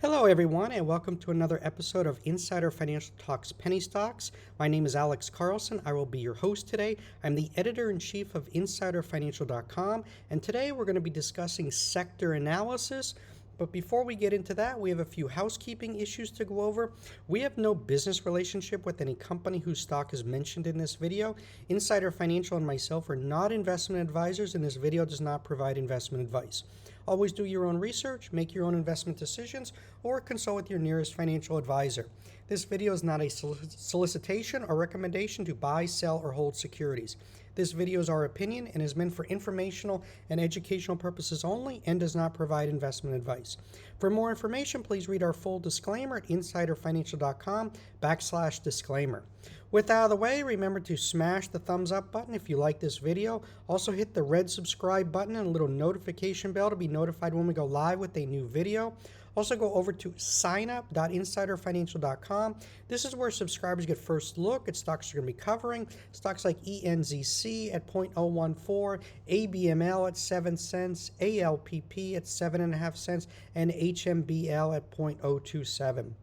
Hello, everyone, and welcome to another episode of Insider Financial Talks Penny Stocks. My name is Alex Carlson. I will be your host today. I'm the editor-in-chief of InsiderFinancial.com, and today we're going to be discussing sector analysis. But before we get into that, we have a few housekeeping issues to go over. We have no business relationship with any company whose stock is mentioned in this video. Insider Financial and myself are not investment advisors, and this video does not provide investment advice. Always do your own research, make your own investment decisions, or consult with your nearest financial advisor. This video is not a solicitation or recommendation to buy, sell, or hold securities. This video is our opinion and is meant for informational and educational purposes only and does not provide investment advice. For more information, please read our full disclaimer at insiderfinancial.com/disclaimer. With that out of the way, remember to smash the thumbs up button if you like this video. Also hit the red subscribe button and a little notification bell to be notified when we go live with a new video. Also go over to signup.insiderfinancial.com. This is where subscribers get first look at stocks you're going to be covering. Stocks like ENZC at 0.014, ABML at 7 cents, ALPP at 7.5 cents, and HMBL at 0.027.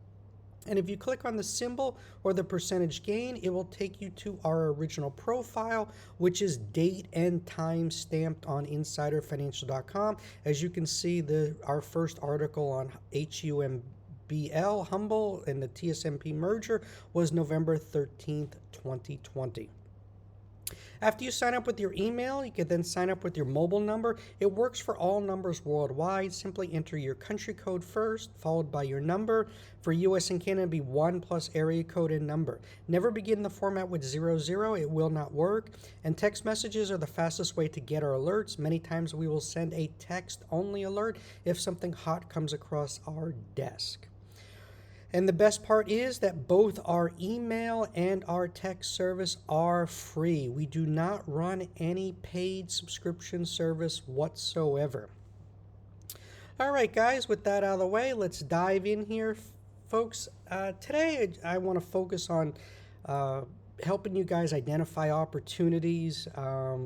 And if you click on the symbol or the percentage gain, it will take you to our original profile, which is date and time stamped on insiderfinancial.com. As you can see, our first article on HUMBL, Humble, and the TSMP merger was November 13th, 2020. After you sign up with your email, you can then sign up with your mobile number. It works for all numbers worldwide. Simply enter your country code first, followed by your number. For US and Canada, it'd be 1 plus area code and number. Never begin the format with 00. It will not work. And text messages are the fastest way to get our alerts. Many times we will send a text-only alert if something hot comes across our desk. And the best part is that both our email and our text service are free. We do not run any paid subscription service whatsoever. All right, guys, with that out of the way, let's dive in here, folks. Today, I want to focus on helping you guys identify opportunities. I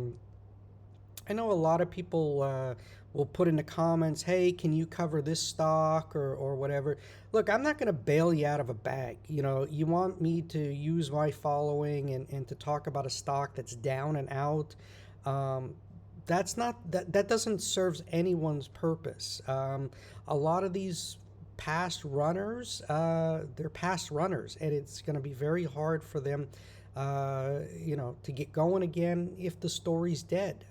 know a lot of people will put in the comments, hey, can you cover this stock or whatever. Look, I'm not going to bail you out of a bag. You know, you want me to use my following and to talk about a stock that's down and out. That doesn't serve anyone's purpose. A lot of these past runners, they're past runners, and it's going to be very hard for them to get going again if the story's dead.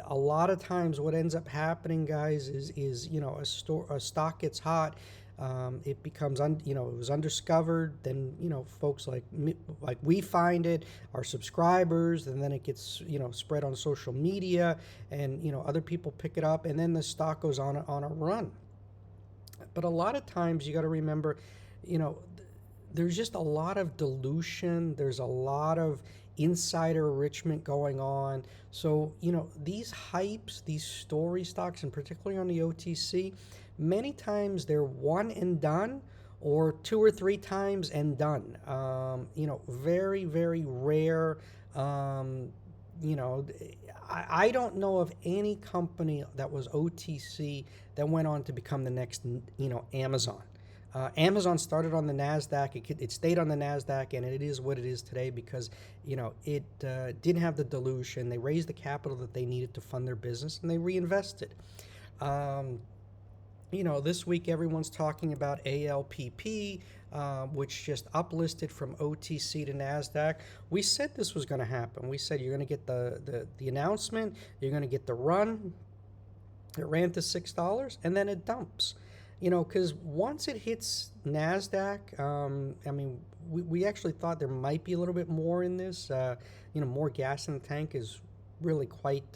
A lot of times what ends up happening, guys, is a stock gets hot, it becomes it was undiscovered, then folks like we find it, our subscribers, and then it gets spread on social media, and other people pick it up, and then the stock goes on a run. But a lot of times you got to remember, there's just a lot of dilution. There's a lot of insider enrichment going on. So, these hypes, these story stocks, and particularly on the OTC, many times they're one and done or 2 or 3 times and done. Very, very rare. I don't know of any company that was OTC that went on to become the next, Amazon. Amazon started on the NASDAQ. It stayed on the NASDAQ, and it is what it is today because, it didn't have the dilution. They raised the capital that they needed to fund their business, and they reinvested. This week everyone's talking about ALPP, which just uplisted from OTC to NASDAQ. We said this was going to happen. We said you're going to get the announcement, you're going to get the run. It ran to $6, and then it dumps. Because once it hits NASDAQ, we actually thought there might be a little bit more in this. More gas in the tank is really quite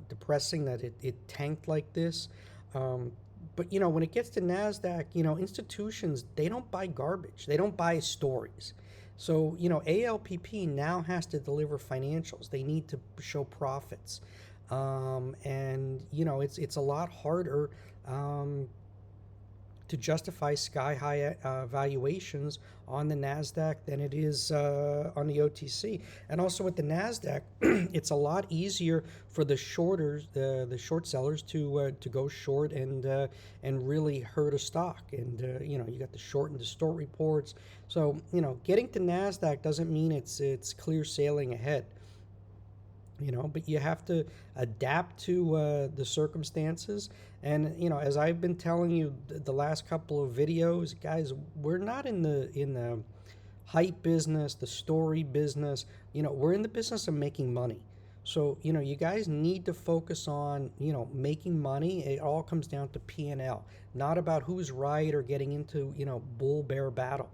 depressing that it tanked like this. But when it gets to NASDAQ, institutions, they don't buy garbage. They don't buy stories. So, ALPP now has to deliver financials. They need to show profits. And it's a lot harder to to justify sky-high valuations on the NASDAQ than it is on the OTC. And also with the NASDAQ, it's a lot easier for the shorters, the short sellers to go short and really hurt a stock. And you know, you got the short and distort reports. So you know, getting to NASDAQ doesn't mean it's clear sailing ahead. You know, but you have to adapt to the circumstances. And you know, as I've been telling you the last couple of videos, guys, we're not in the hype business, the story business. You know, we're in the business of making money. So you know, you guys need to focus on, you know, making money. It all comes down to P&L, not about who's right or getting into, you know, bull bear battle.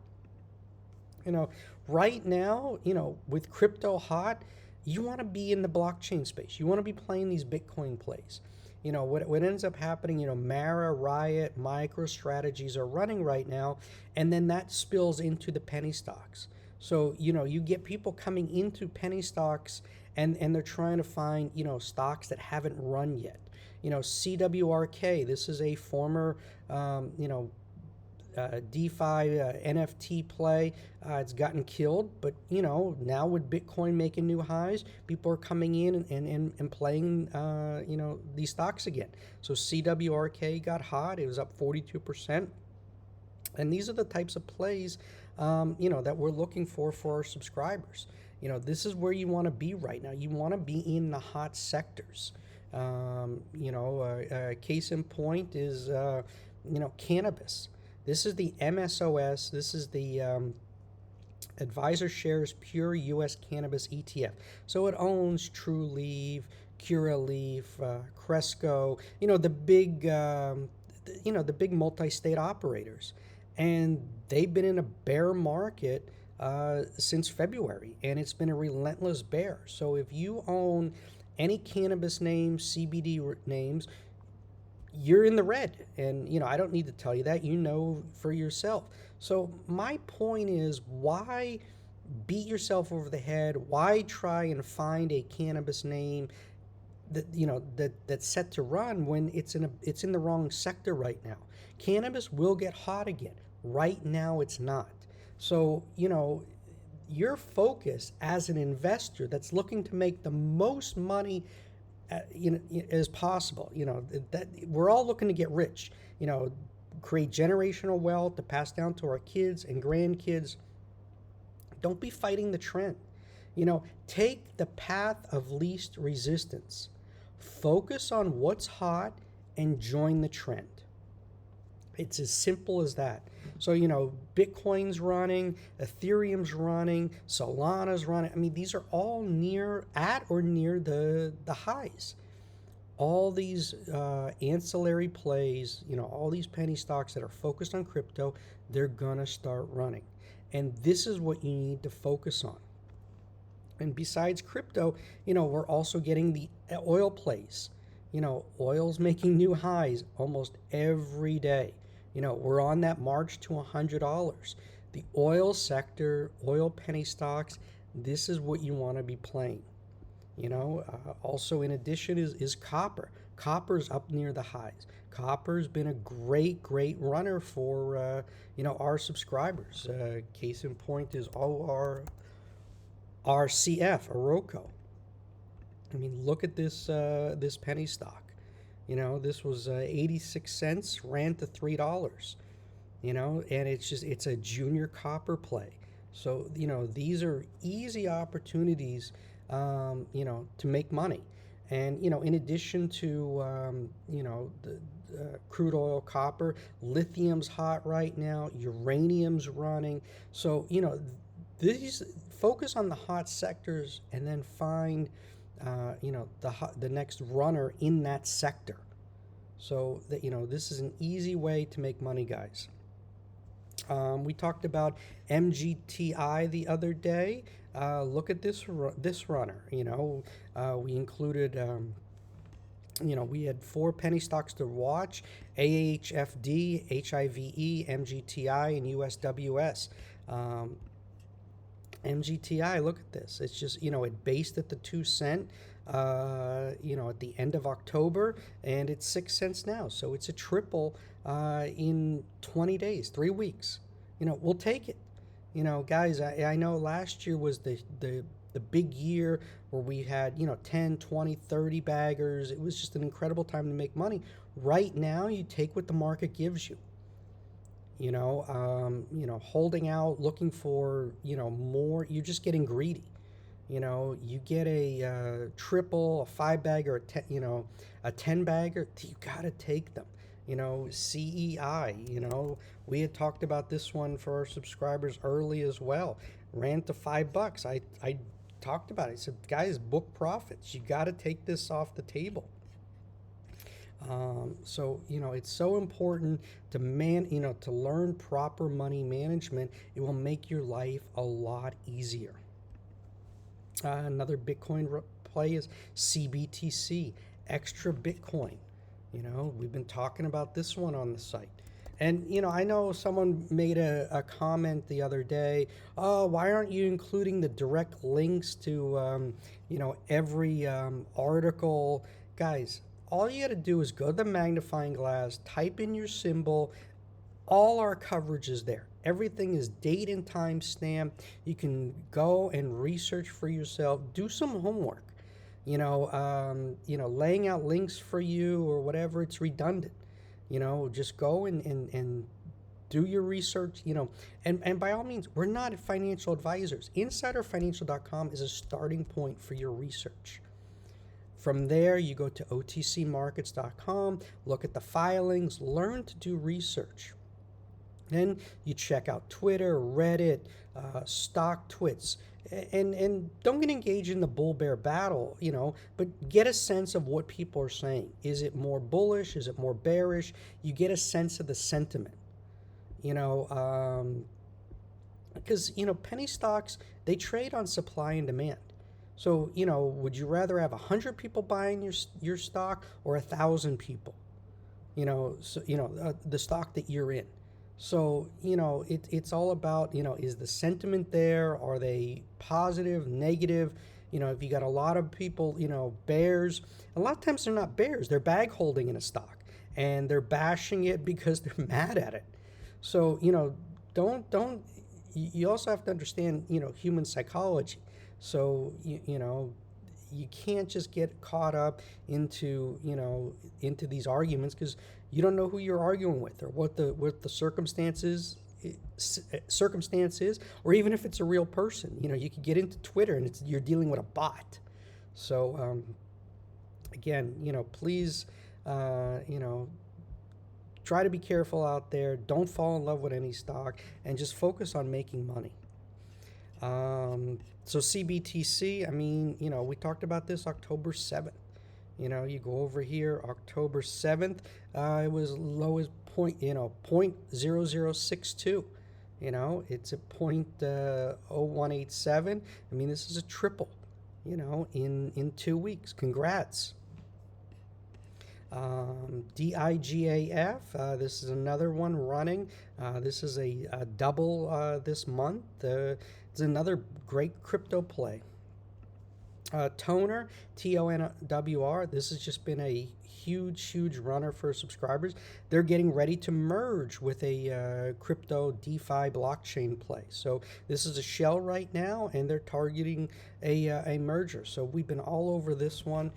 You know, right now, you know, with crypto hot, you want to be in the blockchain space. You want to be playing these Bitcoin plays. You know, what ends up happening, you know, Mara, Riot, MicroStrategies are running right now, and then that spills into the penny stocks. So, you know, you get people coming into penny stocks and they're trying to find, you know, stocks that haven't run yet. You know, CWRK, this is a former, you know, DeFi NFT play. It's gotten killed, but you know, now with Bitcoin making new highs, people are coming in and playing you know, these stocks again. So CWRK got hot. It was up 42%. And these are the types of plays you know, that we're looking for our subscribers. You know, this is where you want to be right now. You want to be in the hot sectors. You know, case in point is you know, cannabis. This is the MSOS. This is the Advisor Shares Pure U.S. Cannabis ETF. So it owns TrueLeaf, Curaleaf, Cresco. You know, the big, you know, the big multi-state operators, and they've been in a bear market since February, and it's been a relentless bear. So if you own any cannabis names, CBD names, you're in the red. And you know, I don't need to tell you that, you know for yourself. So my point is, why beat yourself over the head? Why try and find a cannabis name that, you know, that's set to run when it's in the wrong sector right now? Cannabis will get hot again. Right now it's not. So you know, your focus as an investor that's looking to make the most money you know, as possible. You know, that we're all looking to get rich, you know, create generational wealth to pass down to our kids and grandkids. Don't be fighting the trend. You know, take the path of least resistance. Focus on what's hot and join the trend. It's as simple as that. So, you know, Bitcoin's running, Ethereum's running, Solana's running. I mean, these are all at or near the highs. All these ancillary plays, you know, all these penny stocks that are focused on crypto, they're going to start running. And this is what you need to focus on. And besides crypto, you know, we're also getting the oil plays. You know, oil's making new highs almost every day. You know, we're on that march to $100. The oil sector, oil penny stocks, this is what you want to be playing. You know, also in addition is copper. Copper's up near the highs. Copper's been a great runner for, you know, our subscribers. Case in point is RCF, Oroco. I mean, look at this this penny stock. You know, this was 86 cents, ran to $3, you know, and it's a junior copper play. So, you know, these are easy opportunities, you know, to make money. And, you know, in addition to, you know, the crude oil, copper, lithium's hot right now, uranium's running. So, you know, these focus on the hot sectors and then find you know, the next runner in that sector. So that, you know, this is an easy way to make money, guys. We talked about MGTI the other day. Look at this runner. You know, we included, you know, we had 4 penny stocks to watch: AHFD, HIVE, MGTI, and USWS. MGTI, look at this. It's just, you know, it based at the 2 cent. at the end of October, and it's 6 cents now. So it's a triple in 20 days, 3 weeks. We'll take it. Guys, I know last year was the big year where we had 10, 20, 30 baggers. It was just an incredible time to make money. Right now, you take what the market gives you. Holding out, looking for more. You're just getting greedy. You get a triple, a 5-bagger, a 10-bagger. You gotta take them. CEI. We had talked about this one for our subscribers early as well. Ran to $5. I talked about it. I said, guys, book profits. You got to take this off the table. So it's so important to to learn proper money management. It will make your life a lot easier. Another Bitcoin play is CBTC, extra Bitcoin. We've been talking about this one on the site. And, I know someone made a comment the other day, oh, why aren't you including the direct links to, every article? Guys, all you got to do is go to the magnifying glass, type in your symbol. All our coverage is there. Everything is date and time stamped. You can go and research for yourself. Do some homework. Laying out links for you or whatever, it's redundant. Just go and do your research, and by all means, we're not financial advisors. InsiderFinancial.com is a starting point for your research. From there, you go to OTCmarkets.com, look at the filings, learn to do research. Then you check out Twitter, Reddit, stock twits, and don't get engaged in the bull bear battle, but get a sense of what people are saying. Is it more bullish? Is it more bearish? You get a sense of the sentiment, because, penny stocks, they trade on supply and demand. So, would you rather have 100 people buying your stock or 1,000 people? The stock that you're in. So, it's all about, is the sentiment there? Are they positive, negative? If you got a lot of people, bears, a lot of times they're not bears, they're bag holding in a stock and they're bashing it because they're mad at it. So, you also have to understand, human psychology. So, you can't just get caught up into these arguments because you don't know who you're arguing with or what the circumstance is, or even if it's a real person. You could get into Twitter and you're dealing with a bot. So again, please try to be careful out there. Don't fall in love with any stock and just focus on making money. So CBTC, we talked about this October 7th. You go over here, October 7th, it was low as 0.0062. It's at 0.0187. This is a triple, in 2 weeks. Congrats. DIGAF, this is another one running. This is a double this month. It's another great crypto play. TONR, TONR, this has just been a huge runner for subscribers. They're getting ready to merge with a crypto DeFi blockchain play. So this is a shell right now, and they're targeting a merger. So we've been all over this one.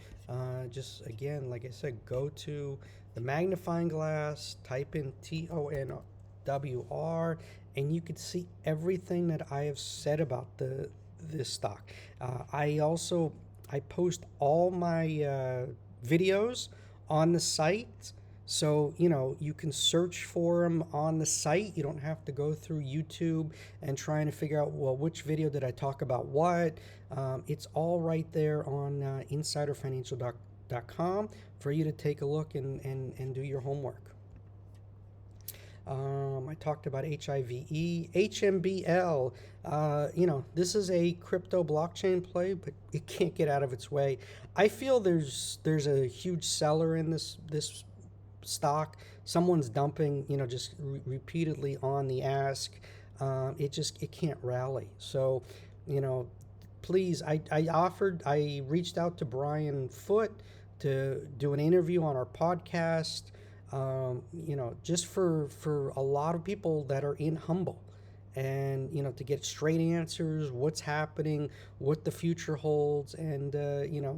Just again, like I said, go to the magnifying glass, type in TONWR, and you can see everything that I have said about this stock. I post all my videos on the site, so you can search for them on the site. You don't have to go through YouTube and trying to figure out, well, which video did I talk about what. It's all right there on InsiderFinancial.com for you to take a look and do your homework. I talked about HIVE, HMBL. This is a crypto blockchain play, but it can't get out of its way. I feel there's a huge seller in this stock. Someone's dumping, just repeatedly on the ask. It can't rally. So, please, I reached out to Brian Foote to do an interview on our podcast. Just for a lot of people that are in Humble, and to get straight answers, what's happening, what the future holds, and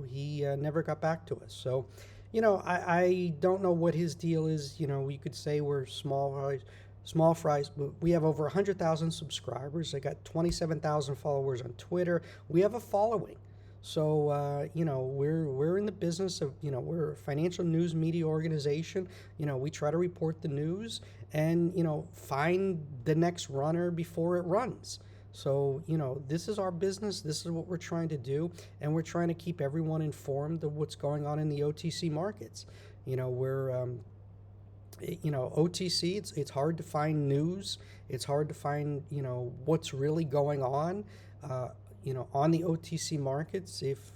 he never got back to us. So I don't know what his deal is. We could say we're small fries, but we have over 100,000 subscribers. I got 27,000 followers on Twitter. We have a following. So, we're in the business of, we're a financial news media organization. We try to report the news and, find the next runner before it runs. So, this is our business. This is what we're trying to do. And we're trying to keep everyone informed of what's going on in the OTC markets. We're, OTC, it's hard to find news. It's hard to find, what's really going on. On the OTC markets, if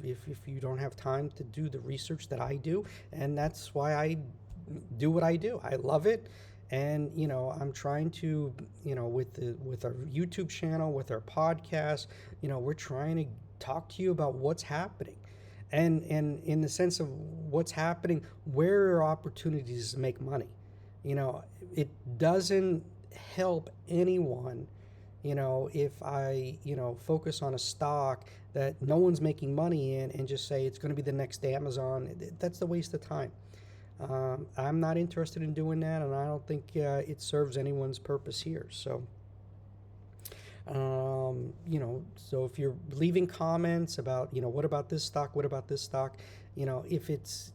you don't have time to do the research that I do, and that's why I do what I do. I love it, and I'm trying to, with our YouTube channel, with our podcast, we're trying to talk to you about what's happening, and in the sense of what's happening, where are opportunities to make money. It doesn't help anyone. If I, focus on a stock that no one's making money in and just say it's going to be the next Amazon, that's a waste of time. I'm not interested in doing that, and I don't think it serves anyone's purpose here. So, so if you're leaving comments about, what about this stock, what about this stock, if it's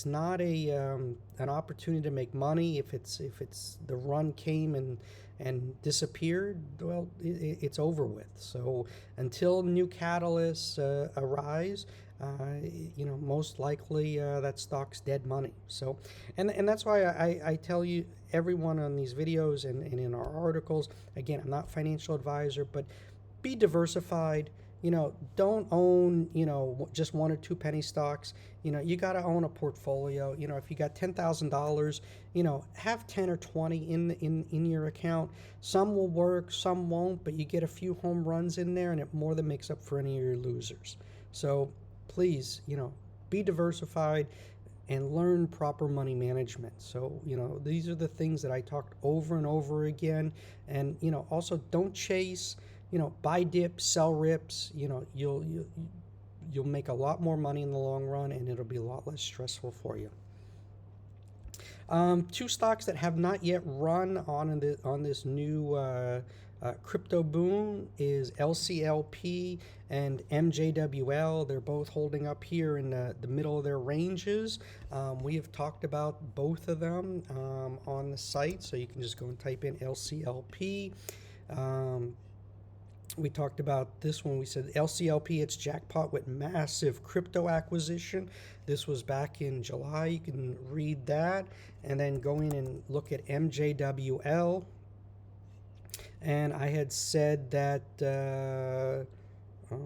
not an opportunity to make money, if it's the run came and disappeared, well, it's over with. So until new catalysts arise, most likely that stock's dead money. So, and that's why I tell you, everyone on these videos and in our articles, again, I'm not a financial advisor, but be diversified. Don't own, just one or two penny stocks. You got to own a portfolio. If you got $10,000, have 10 or 20 in your account. Some will work, some won't, but you get a few home runs in there, and it more than makes up for any of your losers. So please, be diversified and learn proper money management. So, these are the things that I talked over and over again. And, also don't chase, buy dips, sell rips. You'll make a lot more money in the long run, and it'll be a lot less stressful for you. Two stocks that have not yet run on this new crypto boom is LCLP and MJWL. They're both holding up here in the middle of their ranges. We have talked about both of them on the site, so you can just go and type in LCLP. We talked about this one. We said LCLP, it's jackpot with massive crypto acquisition. This was back in July. You can read that and then go in and look at MJWL. And I had said that, hold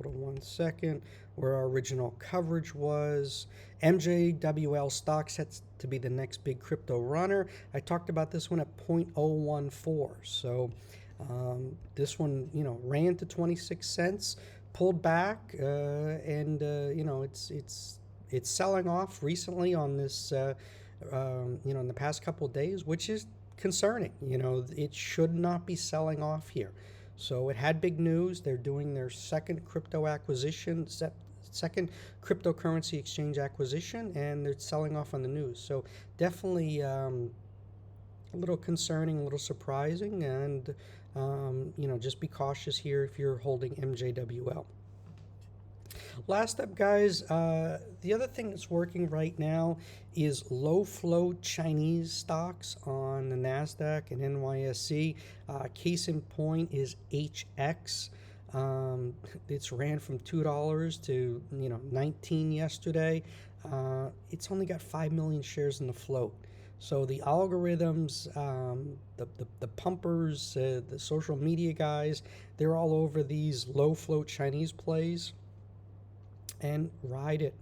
on one second, where our original coverage was. MJWL stock sets to be the next big crypto runner. I talked about this one at 0.014. So this one, ran to 26 cents, pulled back, and it's selling off recently on this, in the past couple of days, which is concerning. It should not be selling off here. So it had big news. They're doing their second crypto acquisition, second cryptocurrency exchange acquisition, and they're selling off on the news. So definitely a little concerning, a little surprising, and just be cautious here if you're holding MJWL. Last up, guys, the other thing that's working right now is low float Chinese stocks on the NASDAQ and NYSE. Case in point is HX. It's ran from $2 to $19 yesterday. It's only got 5 million shares in the float. So the algorithms, the pumpers, the social media guys, they're all over these low float Chinese plays. And ride it.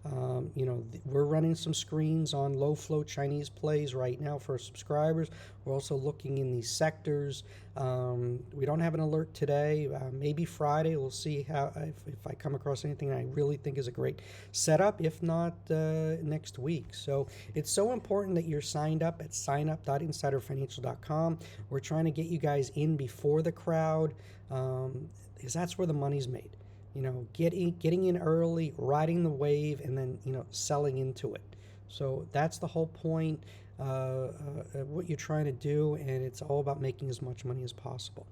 You know, we're running some screens on low flow Chinese plays right now for subscribers. We're also looking in these sectors. We don't have an alert today. Maybe Friday. We'll see how if I come across anything I really think is a great setup. If not, next week. So it's so important that you're signed up at signup.insiderfinancial.com. We're trying to get you guys in before the crowd, because that's where the money's made. You know, getting in early, riding the wave, and then, you know, selling into it. So that's the whole point of what you're trying to do, and it's all about making as much money as possible.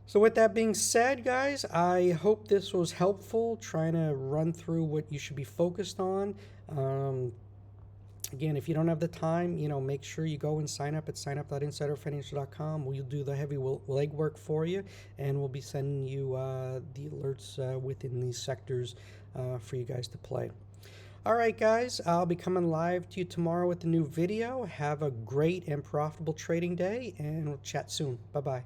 So with that being said, guys, I hope this was helpful, trying to run through what you should be focused on. Again, if you don't have the time, you know, make sure you go and sign up at signup.insiderfinancial.com. We'll do the heavy legwork for you, and we'll be sending you the alerts within these sectors for you guys to play. All right, guys, I'll be coming live to you tomorrow with a new video. Have a great and profitable trading day, and we'll chat soon. Bye-bye.